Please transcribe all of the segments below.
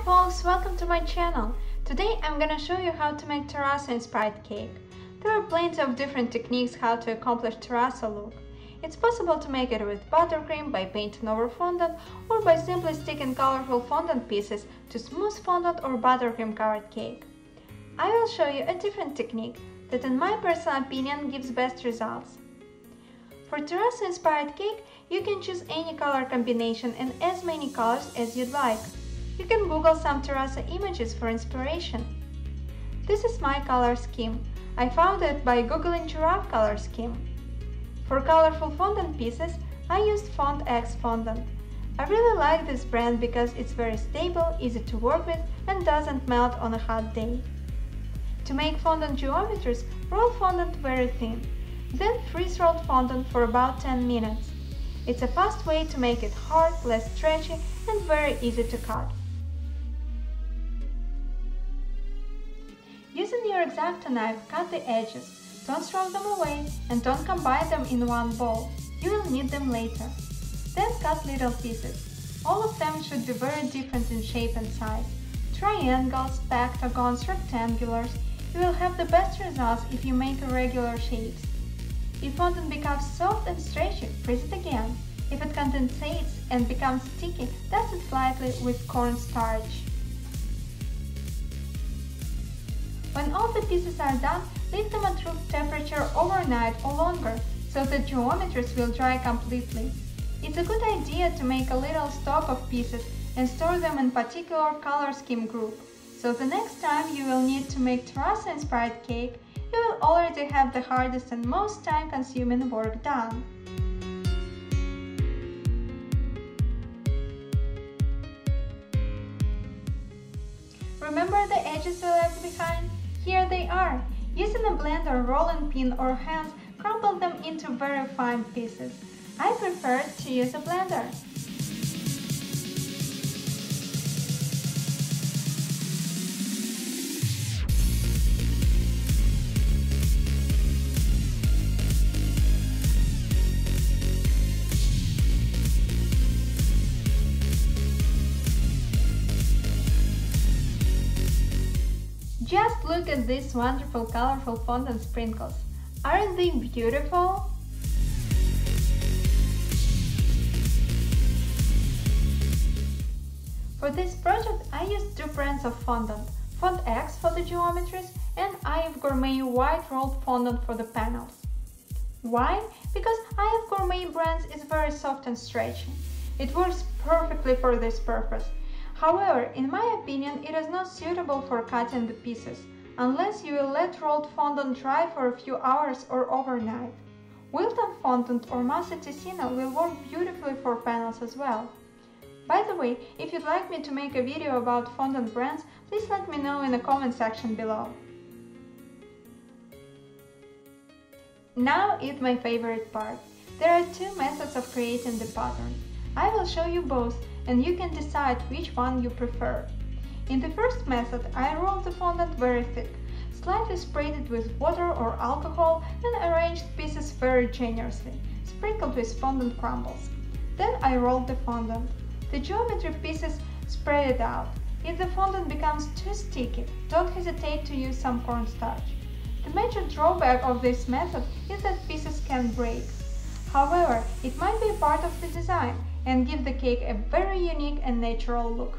Hi folks, welcome to my channel. Today I'm gonna show you how to make terrazzo inspired cake. There are plenty of different techniques how to accomplish terrazzo look. It's possible to make it with buttercream by painting over fondant or by simply sticking colorful fondant pieces to smooth fondant or buttercream covered cake. I will show you a different technique that in my personal opinion gives best results. For terrazzo inspired cake, you can choose any color combination and as many colors as you'd like. You can Google some terrazzo images for inspiration. This is my color scheme. I found it by Googling giraffe color scheme. For colorful fondant pieces, I used Font X fondant. I really like this brand because it's very stable, easy to work with and doesn't melt on a hot day. To make fondant geometries, roll fondant very thin. Then freeze roll fondant for about 10 minutes. It's a fast way to make it hard, less stretchy and very easy to cut. Using your X-Acto knife, cut the edges. Don't throw them away and don't combine them in one bowl. You will need them later. Then cut little pieces. All of them should be very different in shape and size. Triangles, pentagons, rectangulars. You will have the best results if you make irregular shapes. If fondant becomes soft and stretchy, freeze it again. If it condensates and becomes sticky, dust it slightly with cornstarch. When all the pieces are done, leave them at room temperature overnight or longer, so the geometries will dry completely. It's a good idea to make a little stock of pieces and store them in particular color scheme group, so the next time you will need to make terrazzo inspired cake, you will already have the hardest and most time-consuming work done. Remember the edges we left behind? Here they are. Using a blender, rolling pin or hands, crumble them into very fine pieces. I prefer to use a blender. Just look at these wonderful colorful fondant sprinkles. Aren't they beautiful? For this project I used two brands of fondant, Font X for the geometries and IF Gourmet white rolled fondant for the panels. Why? Because IF Gourmet brands is very soft and stretchy. It works perfectly for this purpose. However, in my opinion, it is not suitable for cutting the pieces, unless you will let rolled fondant dry for a few hours or overnight. Wilton fondant or Massa Tatsiana will work beautifully for panels as well. By the way, if you'd like me to make a video about fondant brands, please let me know in the comment section below. Now is my favorite part. There are two methods of creating the pattern. I will show you both and you can decide which one you prefer. In the first method, I rolled the fondant very thick, slightly sprayed it with water or alcohol and arranged pieces very generously, sprinkled with fondant crumbles. Then I rolled the fondant. The geometry pieces spread it out. If the fondant becomes too sticky, don't hesitate to use some cornstarch. The major drawback of this method is that pieces can break. However, it might be a part of the design and give the cake a very unique and natural look.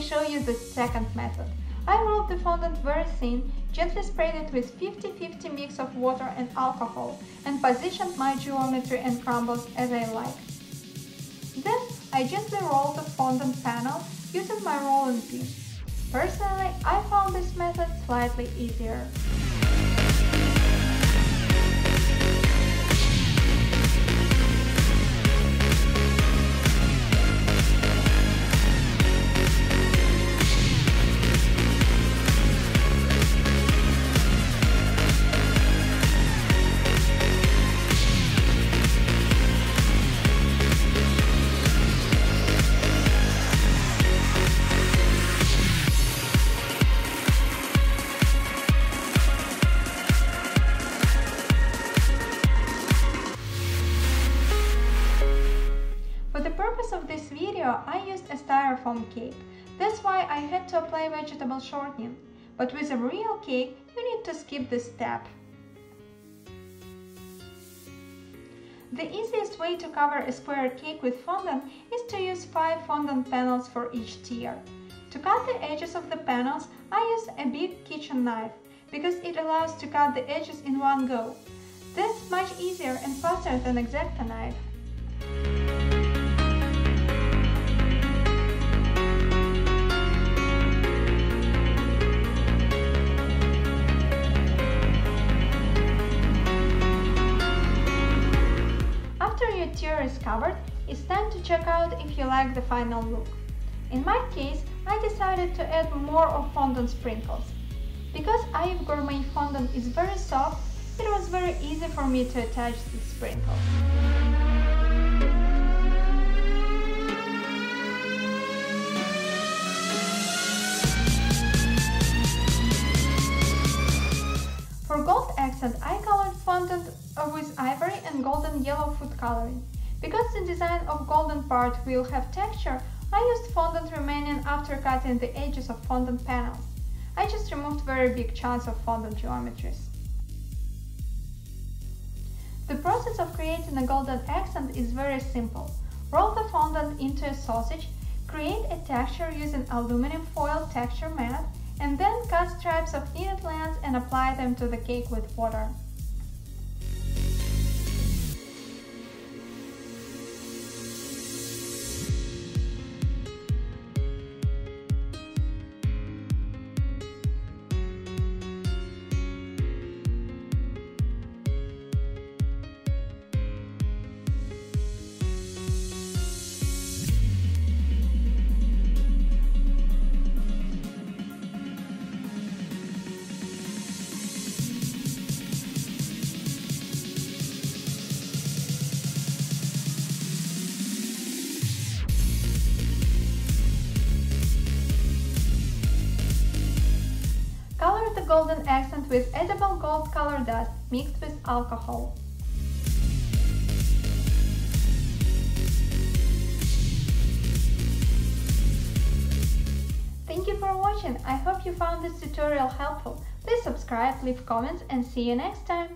show you the second method. I rolled the fondant very thin, gently sprayed it with 50-50 mix of water and alcohol, and positioned my geometry and crumbles as I like. Then I gently rolled the fondant panel using my rolling pin. Personally, I found this method slightly easier. For the purpose of this video, I used a styrofoam cake. That's why I had to apply vegetable shortening. But with a real cake, you need to skip this step. The easiest way to cover a square cake with fondant is to use 5 fondant panels for each tier. To cut the edges of the panels, I use a big kitchen knife, because it allows to cut the edges in one go. This is much easier and faster than an X-Acto knife. After your tier is covered, it's time to check out if you like the final look. In my case, I decided to add more of fondant sprinkles. Because IF Gourmet fondant is very soft, it was very easy for me to attach the sprinkles. For gold accent, I colored fondant with ivory and golden yellow food coloring. Because the design of golden part will have texture, I used fondant remaining after cutting the edges of fondant panels. I just removed very big chunks of fondant geometries. The process of creating a golden accent is very simple. Roll the fondant into a sausage, create a texture using aluminum foil texture mat, and then cut stripes of needed length and apply them to the cake with water. Color the golden accent with edible gold color dust mixed with alcohol. Thank you for watching. I hope you found this tutorial helpful. Please subscribe, leave comments, and see you next time.